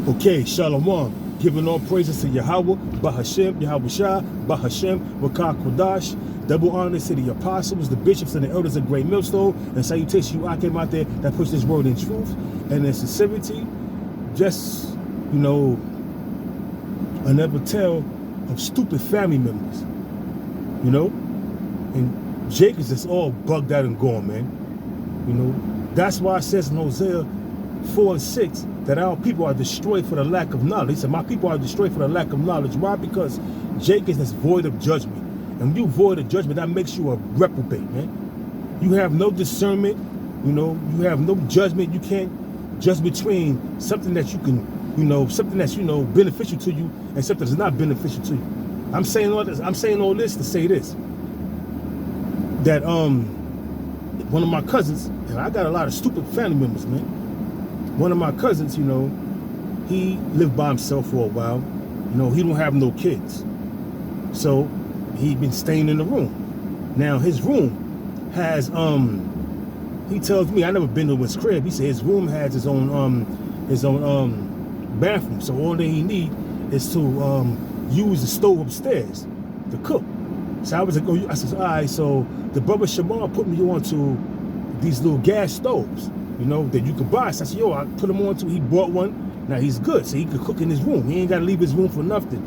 Okay, Shalom. Giving all praises to Yahweh, Bahashem, Yahweh Shah, Bahashem, Wakar Kodash. Double honors to the apostles, the bishops, and the elders of Great Millstone. And salutations you I came out there that push this word in truth and in sincerity. Just, I never tell of stupid family members. And Jake is just all bugged out and gone, man. That's why it says in Hosea 4:6 that our people are destroyed for the lack of knowledge. He said, my people are destroyed for the lack of knowledge. Why? Because Jake is this void of judgment. And when you void of judgment, that makes you a reprobate, man. You have no discernment, you have no judgment. You can't judge between something that you can, something that's, beneficial to you and something that's not beneficial to you. I'm saying all this to say this. That one of my cousins, and I got a lot of stupid family members, man. One of my cousins, he lived by himself for a while. He don't have no kids. So he'd been staying in the room. Now his room has, he tells me, I never been to his crib. He said his room has his own bathroom. So all that he need is to use the stove upstairs to cook. So I was like, I said, all right, so the brother Shamar put me onto these little gas stoves, that you could buy. So I said, I put him onto, he bought one. Now he's good, so he could cook in his room. He ain't got to leave his room for nothing.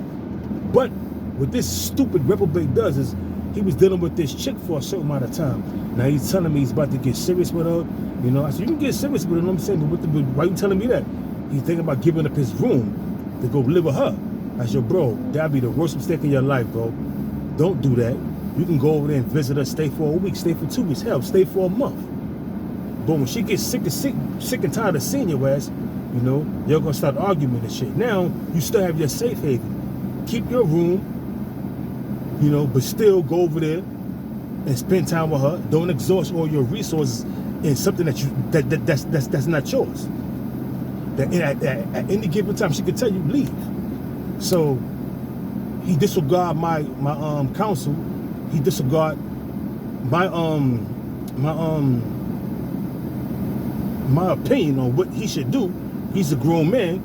But what this stupid reprobate does is he was dealing with this chick for a certain amount of time. Now he's telling me he's about to get serious with her. I said, you can get serious with her, I'm saying, but why you telling me that? He's thinking about giving up his room to go live with her. I said, bro, that'd be the worst mistake in your life, bro. Don't do that. You can go over there and visit her, stay for a week, stay for 2 weeks, hell, stay for a month. But when she gets sick and tired of seeing your ass, you're gonna start arguing and shit. Now you still have your safe haven. Keep your room, but still go over there and spend time with her. Don't exhaust all your resources in something that's not yours. That at any given time she could tell you leave. So he disregard my counsel. He disregard my opinion on what he should do. He's a grown man.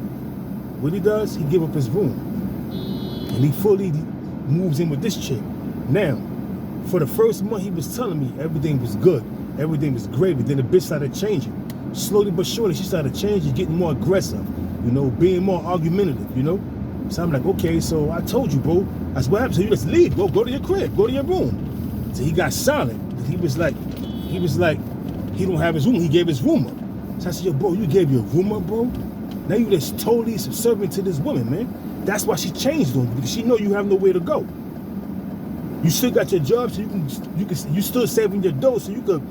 What he does, he give up his room. And he fully moves in with this chick. Now, for the first month he was telling me everything was good. Everything was great. But then the bitch started changing. Slowly but surely she started changing, getting more aggressive, being more argumentative, So I'm like, okay, so I told you, bro. That's what happened. So you just leave. Go to your crib. Go to your room. So he got silent. He was like, he don't have his room. He gave his room up. So I said, yo, bro, you gave your room up, bro? Now you just totally subservient to this woman, man. That's why she changed on you, because she know you have nowhere to go. You still got your job, so you still saving your dough, so you could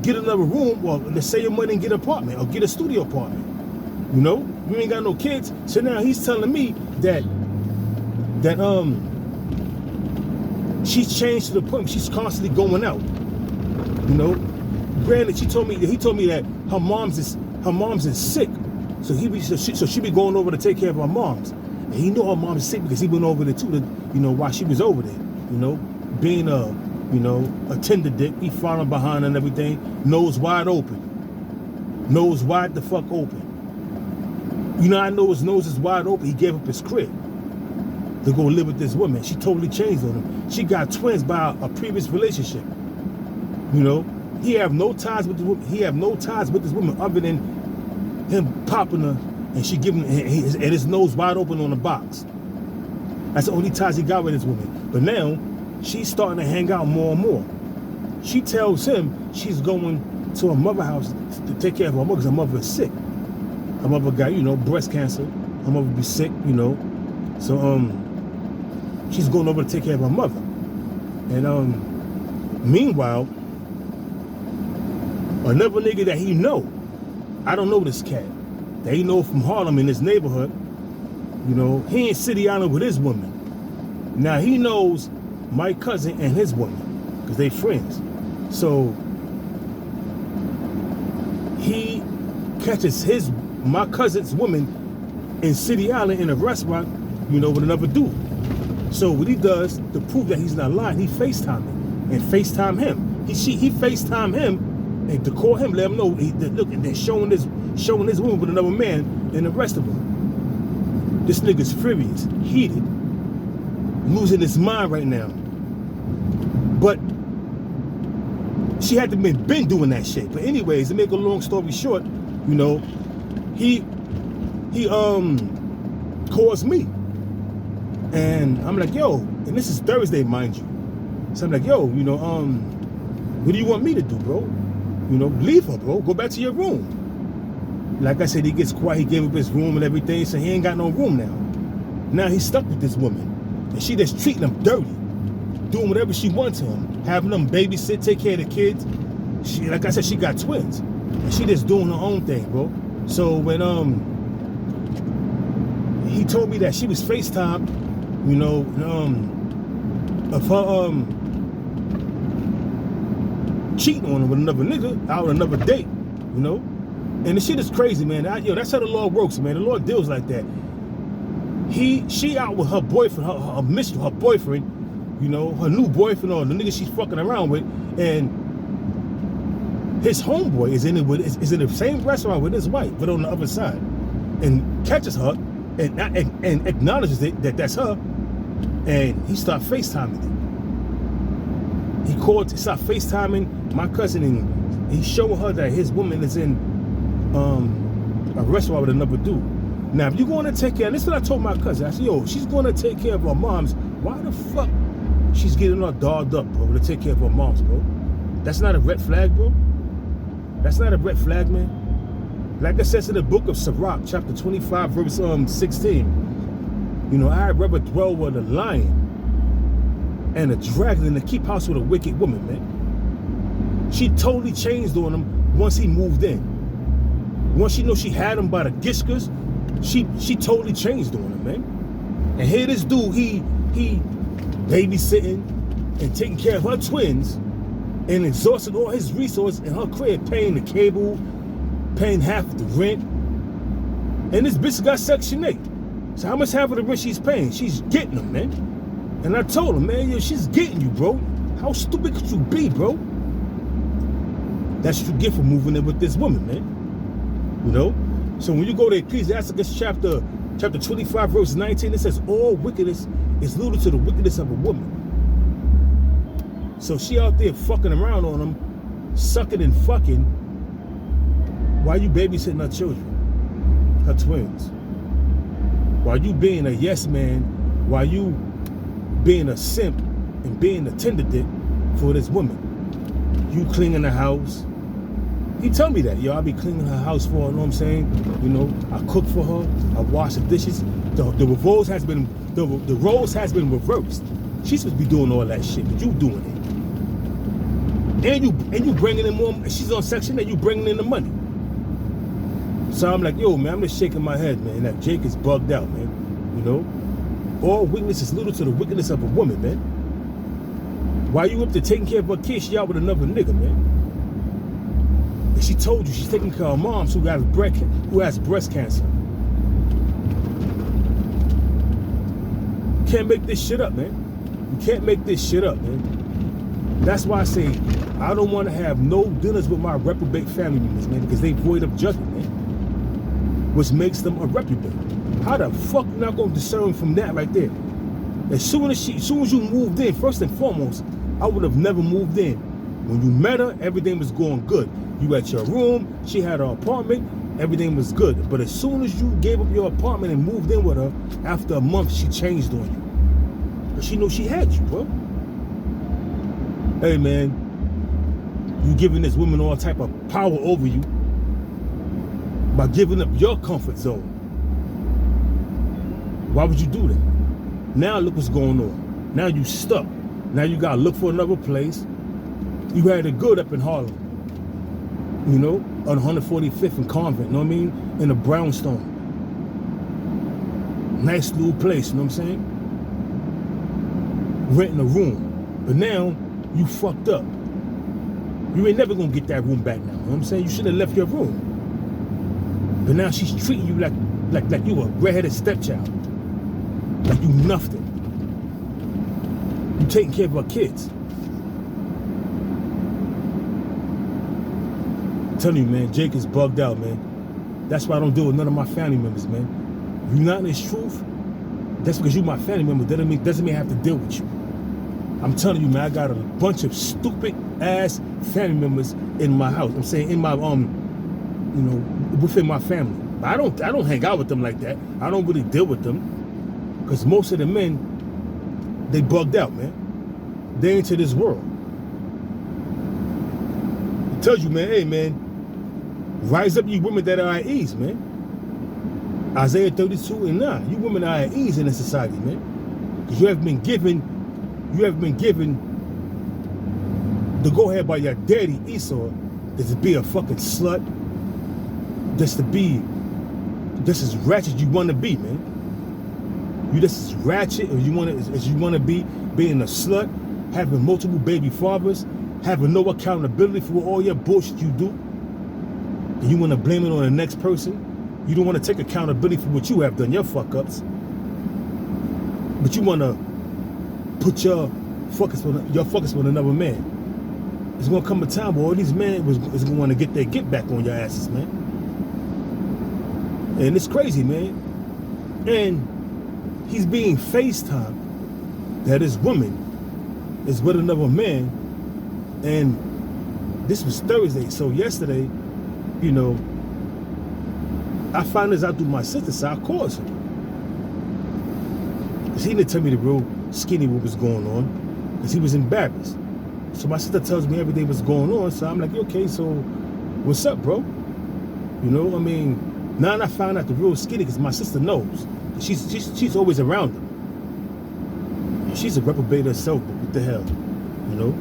get another room, or let's save your money and get an apartment, or get a studio apartment. You ain't got no kids. So now he's telling me that she's changed to the point she's constantly going out. Granted, he told me that her mom's is sick, so she be going over to take care of her mom's, and he know her mom's sick because he went over there too. While she was over there, being a tender dick, he following behind her and everything, nose wide open, nose wide the fuck open. I know his nose is wide open. He gave up his crib to go live with this woman. She totally changed on him. She got twins by a previous relationship. He have no ties with the woman. He have no ties with this woman other than him popping her and she giving and his nose wide open on the box. That's the only ties he got with this woman. But now she's starting to hang out more and more. She tells him she's going to her mother's house to take care of her mother because her mother is sick. Her mother got, breast cancer. Her mother be sick, So she's going over to take care of her mother. And meanwhile, another nigga that he know, I don't know this cat, that he know from Harlem in his neighborhood, he in City Island with his woman. Now he knows my cousin and his woman, because they friends. So he catches my cousin's woman in City Island in a restaurant, with another dude. So what he does to prove that he's not lying, he FaceTime him and FaceTime him. He FaceTime him and to call him, let him know, look, and they're showing this woman with another man and the rest of them. This nigga's furious, heated, losing his mind right now. But she had to been doing that shit. But anyways, to make a long story short, you know, he calls me. And I'm like, yo, and this is Thursday, mind you. So I'm like, yo, you know, what do you want me to do, bro? You know, leave her, bro. Go back to your room. Like I said, he gets quiet. He gave up his room and everything, so he ain't got no room now. Now he's stuck with this woman. And she just treating him dirty. Doing whatever she wants to him. Having them babysit, take care of the kids. She, like I said, she got twins. And she just doing her own thing, bro. So when he told me that she was FaceTime, you know, of her cheating on him with another nigga out on another date, you know. And the shit is crazy, man. Yo, that's how the Lord works, man. The Lord deals like that. She out with her boyfriend, her boyfriend, you know, her new boyfriend or the nigga she's fucking around with, and his homeboy is in the same restaurant with his wife, but on the other side, and catches her and acknowledges that that's her, and he start FaceTiming it. He start FaceTiming my cousin, and he's showing her that his woman is in a restaurant with another dude. Now, if you're going to take care, this is what I told my cousin. I said, yo, she's going to take care of her moms. Why the fuck she's getting all dolled up, bro, to take care of her moms, bro? That's not a red flag, bro. That's not a red flag, man. Like it says in the book of Sirach, chapter 25, verse 16. You know, I'd rather dwell with a lion and a dragon than to keep house with a wicked woman, man. She totally changed on him once he moved in. Once she know she had him by the gishkas, she totally changed on him, man. And here this dude, he babysitting and taking care of her twins and exhausted all his resources in her crib, paying the cable, paying half of the rent. And this bitch got Section 8. So how much half of the rent she's paying? She's getting them, man. And I told him, man, yo, she's getting you, bro. How stupid could you be, bro? That's what you get for moving in with this woman, man. You know? So when you go to Ecclesiastes chapter 25, verse 19, it says, all wickedness is little to the wickedness of a woman. So she out there fucking around on him, sucking and fucking, while you babysitting her children, her twins. While you being a yes man, while you being a simp and being a tender dick for this woman. You cleaning the house. He tell me that, yo, I be cleaning her house for her, you know what I'm saying? You know, I cook for her, I wash the dishes. The roles has been reversed. She's supposed to be doing all that shit, but you doing it. And you bringing in more, she's on Section 8, you bringing in the money. So I'm like, yo, man, I'm just shaking my head, man. That Jake is bugged out, man. You know? All wickedness is little to the wickedness of a woman, man. While you up there taking care of her kids, she out with another nigga, man. And she told you she's taking care of moms who has breast cancer. You can't make this shit up, man. You can't make this shit up, man. That's why I say I don't want to have no dinners with my reprobate family members, man, because they void of judgment, man. Which makes them a reprobate. How the fuck you not gonna discern from that right there? As soon as you moved in, first and foremost, I would have never moved in. When you met her, everything was going good. You at your room, she had her apartment, everything was good. But as soon as you gave up your apartment and moved in with her, after a month, she changed on you. But she knew she had you, bro. Hey, man, you giving this woman all type of power over you by giving up your comfort zone. Why would you do that? Now look what's going on. Now you stuck. Now you gotta look for another place. You had it good up in Harlem. You know, on 145th and Convent, you know what I mean? In the brownstone. Nice little place, you know what I'm saying? Renting a room. But now, you fucked up. You ain't never gonna get that room back now, you know what I'm saying? You should have left your room. But now she's treating you like you a redheaded stepchild. Like you nothing. You taking care of her kids. I'm telling you, man, Jake is bugged out, man. That's why I don't deal with none of my family members, man. You're not in this truth. That's because you my family member. Doesn't mean I have to deal with you. I'm telling you, man, I got a bunch of stupid ass family members in my house. I'm saying in my within my family. But I don't hang out with them like that. I don't really deal with them. Because most of the men, they bugged out, man. They into this world. It tells you, man, hey man, rise up you women that are at ease, man. Isaiah 32:9. You women are at ease in this society, man. Because you have been given the go ahead by your daddy Esau is to be a fucking slut. Just as ratchet you want to be, man. You just as ratchet as you want to be, being a slut, having multiple baby fathers, having no accountability for all your bullshit you do. And you want to blame it on the next person. You don't want to take accountability for what you have done, your fuck ups. But you want to put your focus with another man. There's gonna come a time where all these men is gonna want to get their get back on your asses, man. And it's crazy, man. And he's being FaceTimed that his woman is with another man. And this was Thursday. So yesterday, you know, I found this out through my sister, so I called him. Because he didn't tell me the real skinny what was going on. Because he was embarrassed. So my sister tells me everything was going on. So I'm like, okay, so what's up, bro? You know, I mean, now I found out the real skinny because my sister knows. She's always around him. She's a reprobate herself, but what the hell? You know?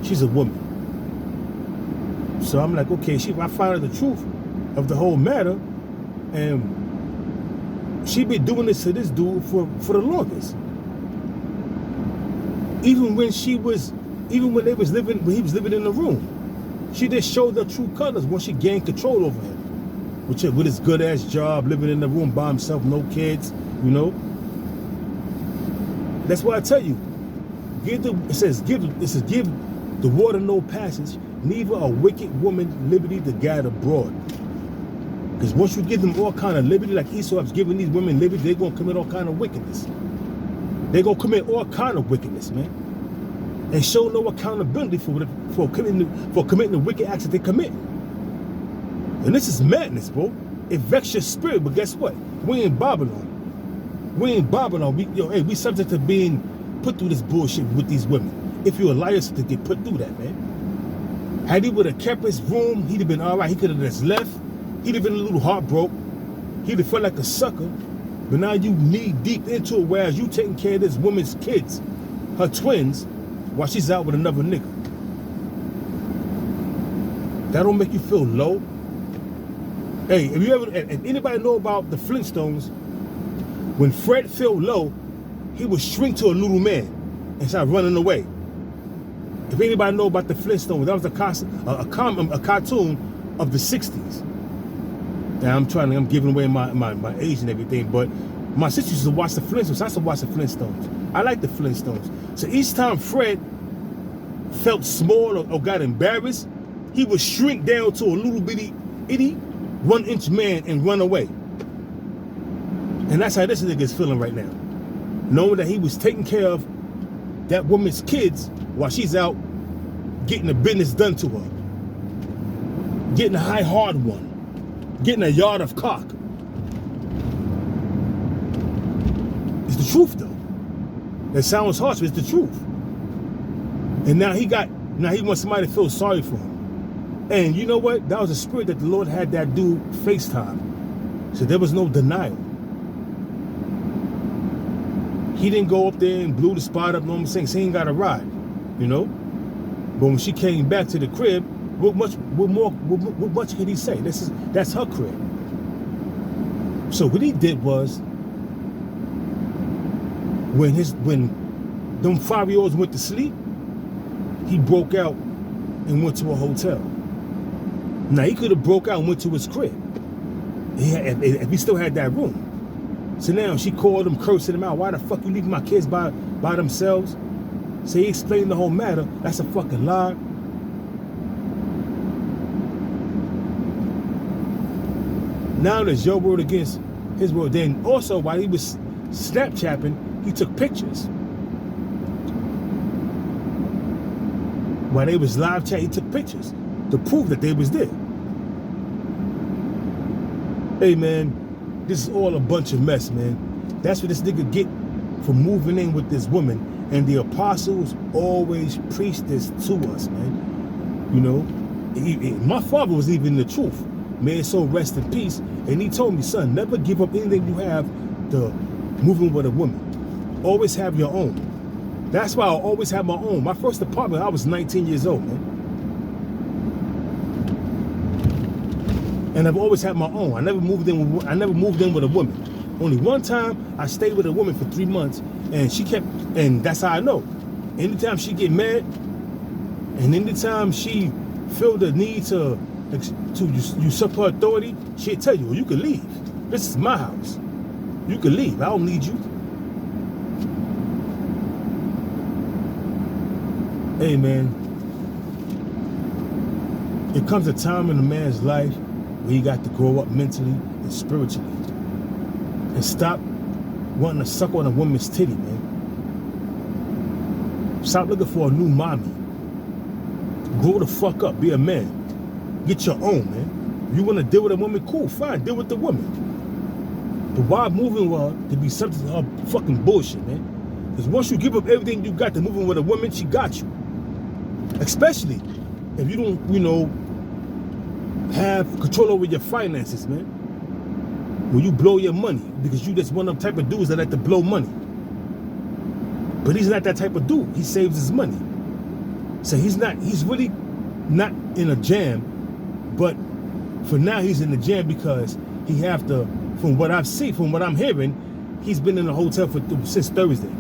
She's a woman. So I'm like, okay, I found out the truth of the whole matter, and she been doing this to this dude for the longest. Even when he was living in the room, she just showed the true colors when she gained control over him. With his good ass job, living in the room by himself, no kids, you know. That's why I tell you, give the water no passage, neither a wicked woman liberty to guide abroad. Because once you give them all kind of liberty, like Esau's giving these women liberty, they're gonna commit all kind of wickedness. They're gonna commit all kind of wickedness, man. And show no accountability for committing the wicked acts that they commit. And this is madness, bro. It vexes your spirit, but guess what? We ain't Babylon. We subject to being put through this bullshit with these women. If you're a liar, to get put through that, man. Had he would have kept his room, he'd have been all right. He could have just left. He'd have been a little heartbroken. He'd have felt like a sucker. But now you knee deep into it, whereas you taking care of this woman's kids, her twins, while she's out with another nigga. That don't make you feel low? Hey, if anybody know about the Flintstones, when Fred felt low, he would shrink to a little man and start running away. If anybody know about the Flintstones, that was a cartoon of the 60s. Now I'm giving away my age and everything, but my sister used to watch the Flintstones. I used to watch the Flintstones. I like the Flintstones. So each time Fred felt small or got embarrassed, he would shrink down to a little bitty 1-inch man and run away. And that's how this nigga is feeling right now. Knowing that he was taking care of that woman's kids while she's out getting the business done to her. Getting a high hard one. Getting a yard of cock. It's the truth though. It sounds harsh, but it's the truth. And now he wants somebody to feel sorry for him. And you know what? That was a spirit that the Lord had that dude FaceTime. So there was no denial. He didn't go up there and blew the spot up, know what I'm saying? He ain't got a ride, you know? But when she came back to the crib, what much could he say? That's her crib. So what he did was, when them 5-year-olds went to sleep, he broke out and went to a hotel. Now he could have broke out and went to his crib if he still had that room. So now she called him, cursing him out. Why the fuck you leaving my kids by themselves? So he explained the whole matter. That's a fucking lie. Now there's your word against His word. Then also, while he was Snapchatting, he took pictures. While they was live chat, he took pictures to prove that they was there. Hey man, this is all a bunch of mess, man. That's what this nigga get for moving in with this woman. And the apostles always preach this to us, man. You know, my father was even the truth. May his soul rest in peace. And he told me, son, never give up anything you have to moving with a woman. Always have your own. That's why I always have my own. My first apartment, I was 19 years old, man. And I've always had my own. I never moved in with a woman. Only one time I stayed with a woman for 3 months, and she kept, and that's how I know. Anytime she get mad, and anytime she feel the need to usurp her authority, she'll tell you, well, you can leave. This is my house. You can leave. I don't need you. Hey, man. It comes a time in a man's life where he got to grow up mentally and spiritually. And stop wanting to suck on a woman's titty, man. Stop looking for a new mommy. Grow the fuck up. Be a man. Get your own, man. If you want to deal with a woman, cool, fine, deal with the woman. But why moving with her to be subject to her fucking bullshit, man? Because once you give up everything you got to moving with a woman, she got you. Especially if you don't, you know, have control over your finances, man. When you blow your money, because you just one of them type of dudes that like to blow money. But he's not that type of dude. He saves his money. So he's really not in a jam, but for now he's in the jam because he have to, from what I've seen, from what I'm hearing, he's been in a hotel since Thursday.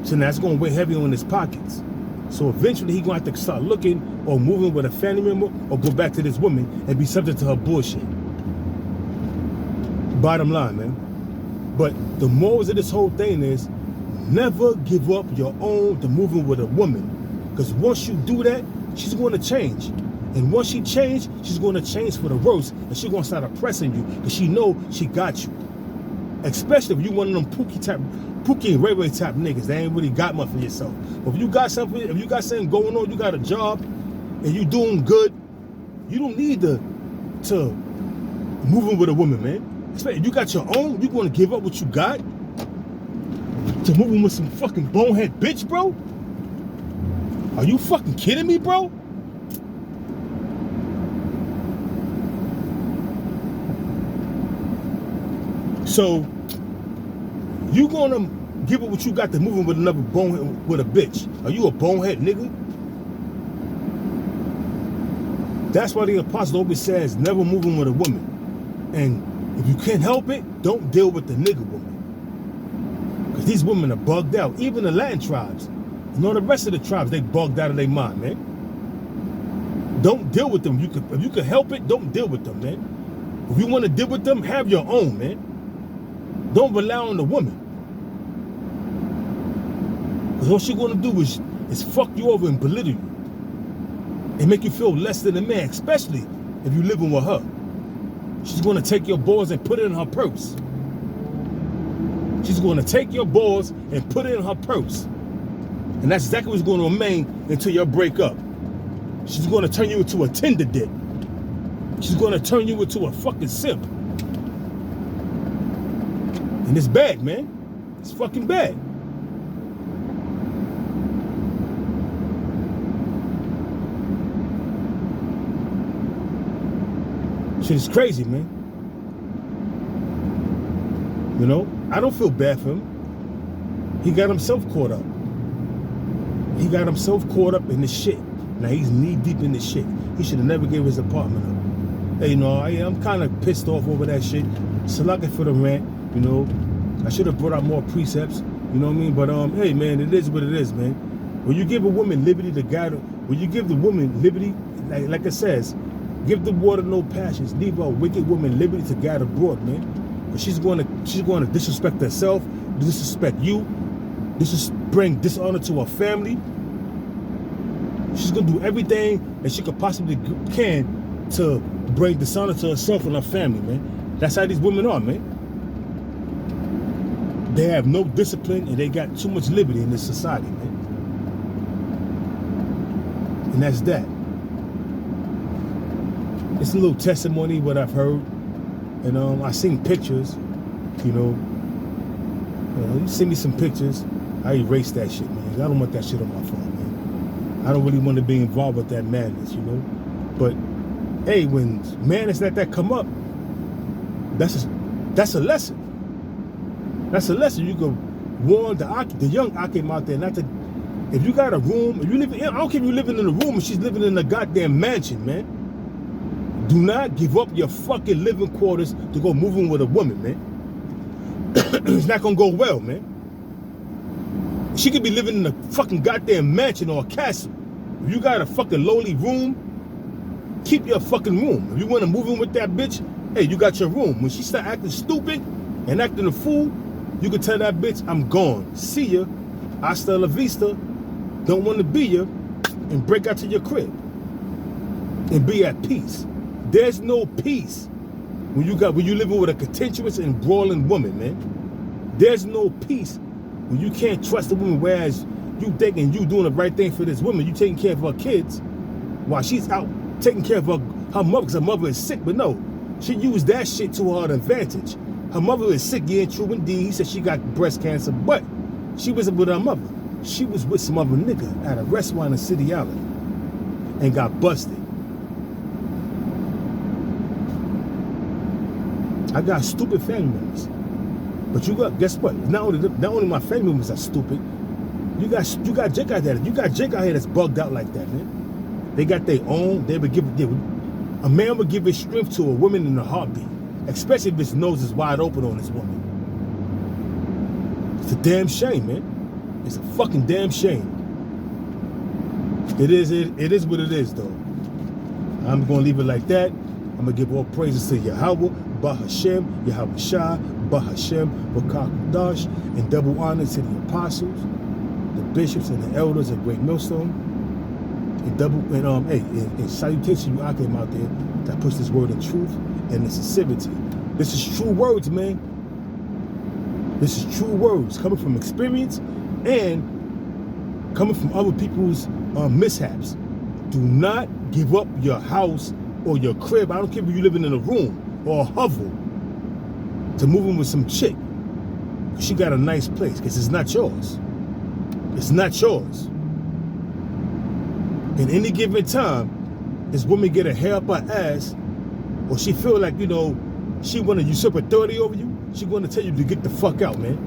So now it's going to weigh heavy on his pockets. So eventually he's going to have to start looking or moving with a family member or go back to this woman and be subject to her bullshit. Bottom line, man. But the morals of this whole thing is never give up your own to moving with a woman. Because once you do that, she's going to change. And once she changes, she's going to change for the worse. And she's going to start oppressing you because she know she got you. Especially if you one of them Pookie and Ray Ray type niggas that ain't really got much for yourself. But if you got something going on, you got a job, and you doing good, you don't need to move in with a woman, man. Especially if you got your own, you going to give up what you got to move in with some fucking bonehead bitch, bro? Are you fucking kidding me, bro? So you gonna give it what you got to moving with another bonehead with a bitch? Are you a bonehead nigga? That's why the apostle always says never moving with a woman. And if you can't help it, don't deal with the nigga woman. Because these women are bugged out. Even the Latin tribes, you know, the rest of the tribes, they bugged out of their mind, man. Don't deal with them. If you can help it, don't deal with them, man. If you want to deal with them, have your own, man. Don't rely on the woman. Because what she's going to do is fuck you over and belittle you. And make you feel less than a man, especially if you're living with her. She's going to take your balls and put it in her purse. She's going to take your balls and put it in her purse. And that's exactly what's going to remain until you break up. She's going to turn you into a Tinder dick. She's going to turn you into a fucking simp. And it's bad, man. It's fucking bad. Shit is crazy, man. You know, I don't feel bad for him. He got himself caught up. He got himself caught up in this shit. Now he's knee deep in this shit. He should have never gave his apartment up. Hey, you know, I'm kind of pissed off over that shit. Selected for the rant, you know. I should have brought out more precepts, you know what I mean? But hey, man, it is what it is, man. When you give a woman liberty to guide her, when you give the woman liberty, like it says, give the water no passions, leave a wicked woman liberty to guide abroad, man. But she's going to disrespect herself, disrespect you, bring dishonor to her family. She's going to do everything that she could possibly can to bring dishonor to herself and her family, man. That's how these women are, man. They have no discipline and they got too much liberty in this society, man. And that's that. It's a little testimony what I've heard, and I seen pictures. You send me some pictures. I erase that shit, man. I don't want that shit on my phone, man. I don't really want to be involved with that madness, But hey, when madness like that come up, that's a lesson. That's a lesson. You can warn the young Akim out there not to. If you got a room, if you live, I don't care if you're living in a room and she's living in a goddamn mansion, man. Do not give up your fucking living quarters to go moving with a woman, man. It's not gonna go well, man. She could be living in a fucking goddamn mansion or a castle. If you got a fucking lowly room, keep your fucking room. If you want to move in with that bitch, hey, you got your room. When she start acting stupid and acting a fool, you can tell that bitch, I'm gone. See ya. Hasta la vista. Don't want to be ya. And break out to your crib. And be at peace. There's no peace when you living with a contentious and brawling woman, man. There's no peace when you can't trust a woman, whereas you thinking you doing the right thing for this woman. You taking care of her kids while she's out taking care of her mother, because her mother is sick. But no, she used that shit to her advantage. Her mother is sick, yeah, true indeed. He said she got breast cancer, but she wasn't with her mother. She was with some other nigga at a restaurant in City Island and got busted. I got stupid family members, but you got, guess what? Not only my family members are stupid. You got Jake out there. You got Jake out here that's bugged out like that, man. They got their own. A man would give his strength to a woman in a heartbeat, especially if his nose is wide open on this woman. It's a damn shame, man. It's a fucking damn shame. It is what it is, though. I'm gonna leave it like that. I'm gonna give all praises to Yahweh, Bahashem, Yahweh Shah, Bahashem, Bakakadash, and double honor to the apostles, the bishops, and the elders of Great Millstone. And salutation you Akim out there that puts this word in truth and in sincerity. This is true words, man. This is true words coming from experience and coming from other people's mishaps. Do not give up your house or your crib. I don't care if you're living in a room or a hovel to move in with some chick. She got a nice place, because it's not yours. It's not yours. In any given time, this woman get a hair up her ass, or she feel like, she want to usurp authority over you, she want to tell you to get the fuck out, man.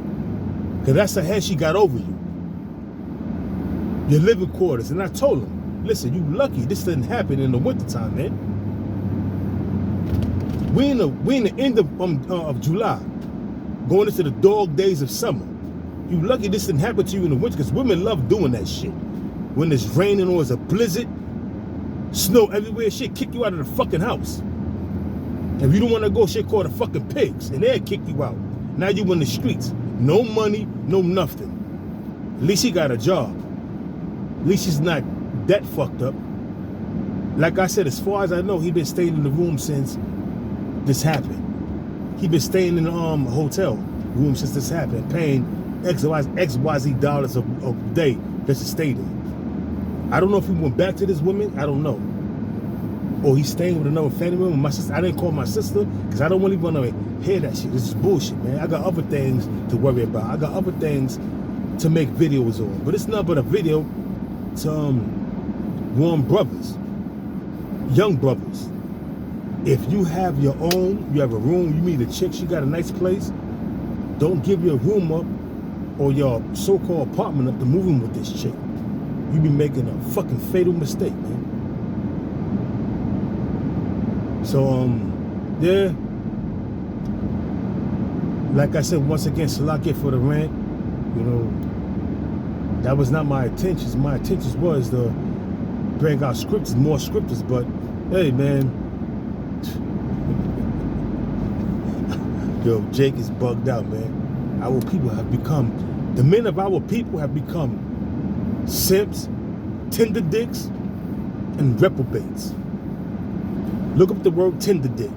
Because that's the hair she got over you. Your living quarters. And I told him, listen, you lucky this didn't happen in the wintertime, man. We in the end of July, going into the dog days of summer. You lucky this didn't happen to you in the winter, because women love doing that shit. When it's raining or it's a blizzard, snow everywhere, shit kick you out of the fucking house. If you don't want to go, shit call the fucking pigs, and they'll kick you out. Now you in the streets. No money, no nothing. At least he got a job. At least he's not that fucked up. Like I said, as far as I know, he been staying in the room since this happened. He been staying in the hotel room since this happened, paying XYZ dollars a day just to stay there. I don't know if he went back to this woman. I don't know. Or he's staying with another family member. My sister, I didn't call my sister because I don't really want to hear that shit. This is bullshit, man. I got other things to worry about. I got other things to make videos on. But it's not but a video to warn brothers, young brothers. If you have your own, you have a room, you meet a chick, she got a nice place, don't give your room up or your so-called apartment up to move in with this chick. You be making a fucking fatal mistake, man. So, yeah. Like I said, once again, Salakia for the rant. That was not my intentions. My intentions was to bring out scriptures, more scriptures, but hey, man. Yo, Jake is bugged out, man. Our people have become, the men of our people have become simps, tender dicks, and reprobates. Look up the word tender dick.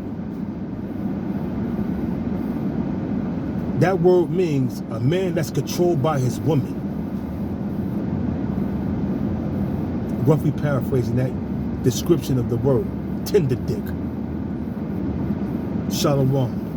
That word means a man that's controlled by his woman. Roughly paraphrasing that description of the word, tender dick. Shalom.